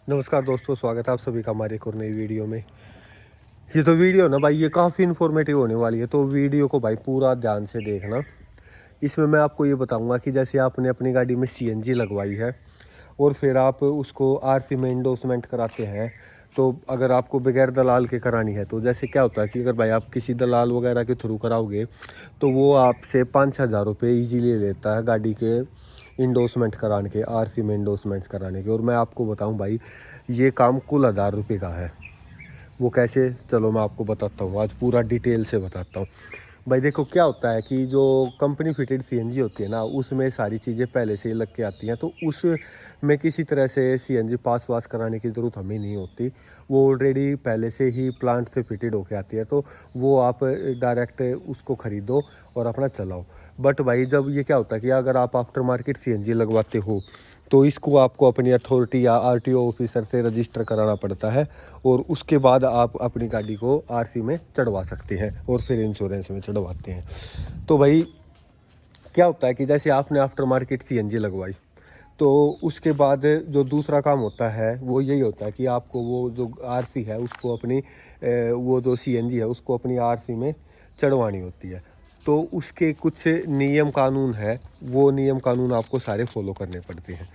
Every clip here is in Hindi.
नमस्कार दोस्तों, स्वागत है आप सभी का हमारे एक और नई वीडियो में। ये तो वीडियो ना भाई, ये काफ़ी इन्फॉर्मेटिव होने वाली है, तो वीडियो को भाई पूरा ध्यान से देखना। इसमें मैं आपको ये बताऊंगा कि जैसे आपने अपनी गाड़ी में सीएनजी लगवाई है और फिर आप उसको आरसी में इंडोर्समेंट कराते हैं, तो अगर आपको बगैर दलाल के करानी है तो जैसे क्या होता है कि अगर भाई आप किसी दलाल वगैरह के थ्रू कराओगे तो वो आपसे 5,000 रुपये ईजीली लेता है गाड़ी के इंडोर्समेंट कराने के, आरसी में इंडोर्समेंट कराने के। और मैं आपको बताऊं भाई, ये काम कुल 1,000 रुपये का है। वो कैसे, चलो मैं आपको बताता हूँ, आज पूरा डिटेल से बताता हूँ। भाई देखो क्या होता है कि जो कंपनी फिटेड सीएनजी होती है ना, उसमें सारी चीज़ें पहले से ही लग के आती हैं, तो उसमें किसी तरह से सीएनजी पास वास कराने की ज़रूरत हमें नहीं होती। वो ऑलरेडी पहले से ही प्लांट से फिटेड होके आती है, तो वो आप डायरेक्ट उसको ख़रीदो और अपना चलाओ। बट भाई जब ये क्या होता है कि अगर आप आफ्टर मार्केट सीएनजी लगवाते हो तो इसको आपको अपनी अथॉरिटी या आरटीओ ऑफिसर से रजिस्टर कराना पड़ता है, और उसके बाद आप अपनी गाड़ी को आरसी में चढ़वा सकते हैं और फिर इंश्योरेंस में चढ़वाते हैं। तो भाई क्या होता है कि जैसे आपने आफ्टर मार्केट सीएनजी लगवाई, तो उसके बाद जो दूसरा काम होता है वो यही होता है कि आपको वो जो आरसी है उसको अपनी वो जो सीएनजी है उसको अपनी आरसी में चढ़वानी होती है। तो उसके कुछ नियम कानून है, वो नियम कानून आपको सारे फॉलो करने पड़ते हैं।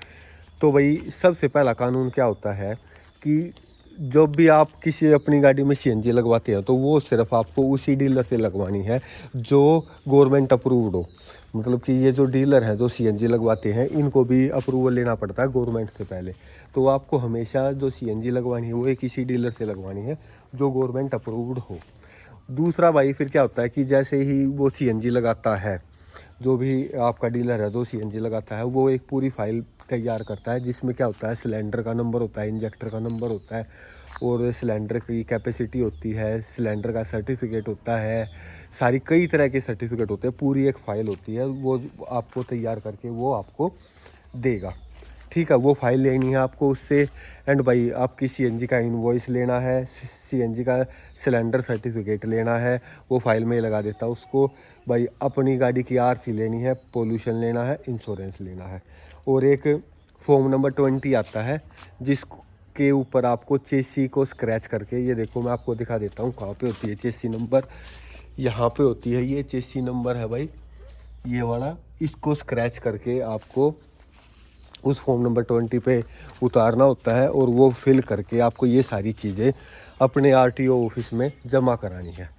तो भाई सबसे पहला कानून क्या होता है कि जब भी आप किसी अपनी गाड़ी में सीएनजी लगवाते हैं तो वो सिर्फ आपको उसी डीलर से लगवानी है जो गवर्नमेंट अप्रूव्ड हो। मतलब कि ये जो डीलर हैं जो सीएनजी लगवाते हैं, इनको भी अप्रूवल लेना पड़ता है गवर्नमेंट से पहले। तो आपको हमेशा जो सीएनजी लगवानी है वो एक इसी डीलर से लगवानी है जो गवर्नमेंट अप्रूव्ड हो। दूसरा भाई फिर क्या होता है कि जैसे ही वो सीएनजी लगाता है, जो भी आपका डीलर है जो सीएनजी लगाता है, वो एक पूरी फाइल तैयार करता है जिसमें क्या होता है, सिलेंडर का नंबर होता है, इंजेक्टर का नंबर होता है, और सिलेंडर की कैपेसिटी होती है, सिलेंडर का सर्टिफिकेट होता है, सारी कई तरह के सर्टिफिकेट होते हैं, पूरी एक फ़ाइल होती है, वो आपको तैयार करके वो आपको देगा। ठीक है, वो फाइल लेनी है आपको उससे। एंड भाई आपकी सीएनजी का इनवॉइस लेना है, सीएनजी का सिलेंडर सर्टिफिकेट लेना है, वो फाइल में लगा देता है उसको। भाई अपनी गाड़ी की आरसी लेनी है, पोल्यूशन लेना है, इंश्योरेंस लेना है, और एक फॉर्म नंबर 20 आता है जिसके ऊपर आपको चेसी को स्क्रैच करके, ये देखो मैं आपको दिखा देता हूँ कहाँ पे होती है चेसी नंबर। यहाँ पे होती है, ये चेसी नंबर है भाई, ये वाला। इसको स्क्रैच करके आपको उस फॉर्म नंबर 20 पे उतारना होता है, और वो फिल करके आपको ये सारी चीज़ें अपने आरटीओ ऑफिस में जमा करानी है।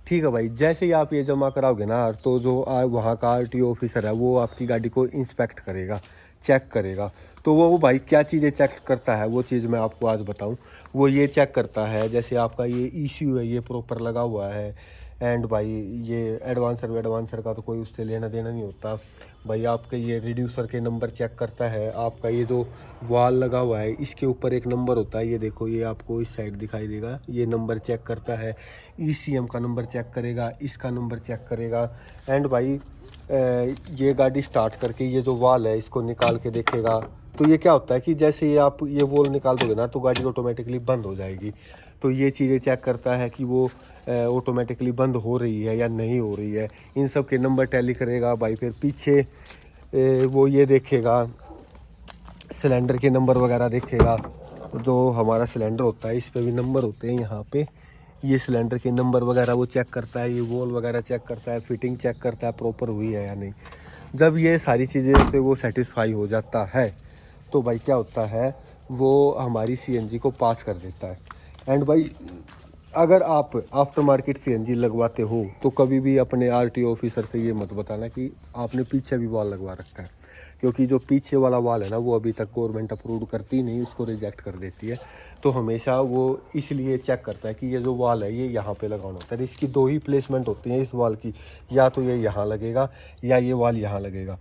ठीक है भाई, जैसे ही आप ये जमा कराओगे ना, तो जो वहाँ का आरटीओ ऑफिसर है वो आपकी गाड़ी को इंस्पेक्ट करेगा, चेक करेगा। तो वो भाई क्या चीज़ें चेक करता है, वो चीज़ मैं आपको आज बताऊं। वो ये चेक करता है जैसे आपका ये ईसीयू है ये प्रॉपर लगा हुआ है। एंड भाई ये एडवांसर का तो कोई उससे लेना देना नहीं होता भाई। आपके ये रिड्यूसर के नंबर चेक करता है, आपका ये जो वाल लगा हुआ है इसके ऊपर एक नंबर होता है, ये देखो ये आपको इस साइड दिखाई देगा, ये नंबर चेक करता है। ईसीएम का नंबर चेक करेगा, इसका नंबर चेक करेगा। एंड भाई ये गाड़ी स्टार्ट करके ये जो वाल है इसको निकाल के देखेगा। तो ये क्या होता है कि जैसे ही आप ये वॉल निकाल दोगे ना तो गाड़ी ऑटोमेटिकली बंद हो जाएगी। तो ये चीज़ें चेक करता है कि वो ऑटोमेटिकली बंद हो रही है या नहीं हो रही है, इन सब के नंबर टैली करेगा भाई। फिर पीछे वो ये देखेगा, सिलेंडर के नंबर वगैरह देखेगा। जो हमारा सिलेंडर होता है इस पे भी नंबर होते हैं यहाँ पे, ये सिलेंडर के नंबर वगैरह वो चेक करता है, ये वॉल वगैरह चेक करता है, फिटिंग चेक करता है प्रॉपर हुई है या नहीं। जब ये सारी चीज़ें से वो सेटिस्फाई हो जाता है तो भाई क्या होता है, वो हमारी सीएनजी को पास कर देता है। एंड भाई अगर आप आफ्टर मार्केट सीएनजी लगवाते हो तो कभी भी अपने आरटीओ ऑफिसर से ये मत बताना कि आपने पीछे भी वॉल लगवा रखा है, क्योंकि जो पीछे वाला वाल है ना वो अभी तक गवर्नमेंट अप्रूव करती नहीं, उसको रिजेक्ट कर देती है। तो हमेशा वो इसलिए चेक करता है कि ये जो वाल है ये यहाँ पे लगाना होता है। इसकी दो ही प्लेसमेंट होती हैं इस वाल की, या तो ये यहाँ लगेगा या ये वाल यहाँ लगेगा।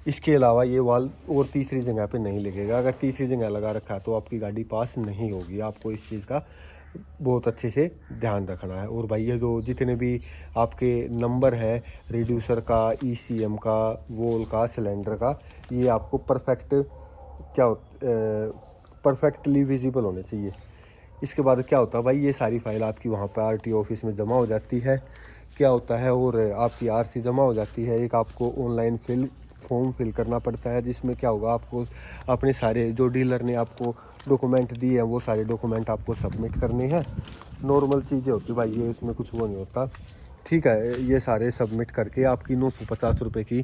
इसके अलावा ये वाल और तीसरी जगह पे नहीं लगेगा। अगर तीसरी जगह लगा रखा है तो आपकी गाड़ी पास नहीं होगी। आपको इस चीज़ का बहुत अच्छे से ध्यान रखना है। और भाई ये जो जितने भी आपके नंबर हैं रिड्यूसर का, ईसीएम का, वोल का, सिलेंडर का, ये आपको परफेक्टली विजिबल होने चाहिए। इसके बाद क्या होता है भाई, ये सारी फाइल आपकी वहाँ पर आरटीओ ऑफिस में जमा हो जाती है। क्या होता है, और आपकी आरसी जमा हो जाती है। एक आपको ऑनलाइन फॉर्म फिल करना पड़ता है जिसमें क्या होगा, आपको अपने सारे जो डीलर ने आपको डॉक्यूमेंट दिए हैं वो सारे डॉक्यूमेंट आपको सबमिट करने हैं। नॉर्मल चीज़ें होती भाई, ये इसमें कुछ वो नहीं होता, ठीक है। ये सारे सबमिट करके आपकी 950 रुपये की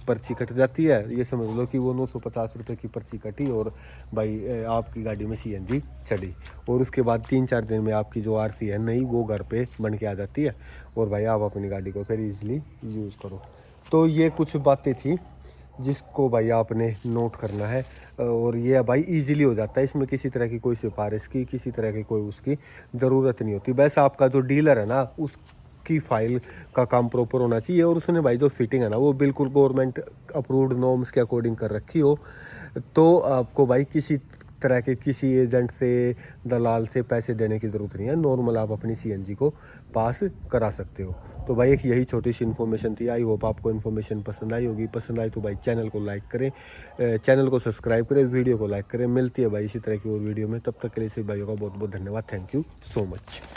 पर्ची कट जाती है। ये समझ लो कि वो 950 रुपये की पर्ची कटी और भाई आपकी गाड़ी में CNG चढ़ी, और उसके बाद 3-4 दिन में आपकी जो RC है नई वो घर पे बन के आ जाती है, और भाई आप अपनी गाड़ी को फिर ईजिली यूज़ करो। तो ये कुछ बातें थी जिसको भाई आपने नोट करना है, और ये भाई इजीली हो जाता है। इसमें किसी तरह की कोई सिफारिश की, किसी तरह की कोई उसकी ज़रूरत नहीं होती। बस आपका जो डीलर है ना उसकी फ़ाइल का काम प्रॉपर होना चाहिए, और उसने भाई जो फिटिंग है ना वो बिल्कुल गवर्नमेंट अप्रूव्ड नॉर्म्स के अकॉर्डिंग कर रखी हो। तो आपको भाई किसी तरह के किसी एजेंट से, दलाल से पैसे देने की ज़रूरत नहीं है। नॉर्मल आप अपनी CNG को पास करा सकते हो। तो भाई एक यही छोटी सी इन्फॉर्मेशन थी। आई होप आपको इन्फॉर्मेशन पसंद आई होगी। पसंद आई तो भाई चैनल को लाइक करें, चैनल को सब्सक्राइब करें, वीडियो को लाइक करें। मिलती है भाई इसी तरह की और वीडियो में, तब तक के लिए सभी भाइयों का बहुत बहुत धन्यवाद। Thank you so much.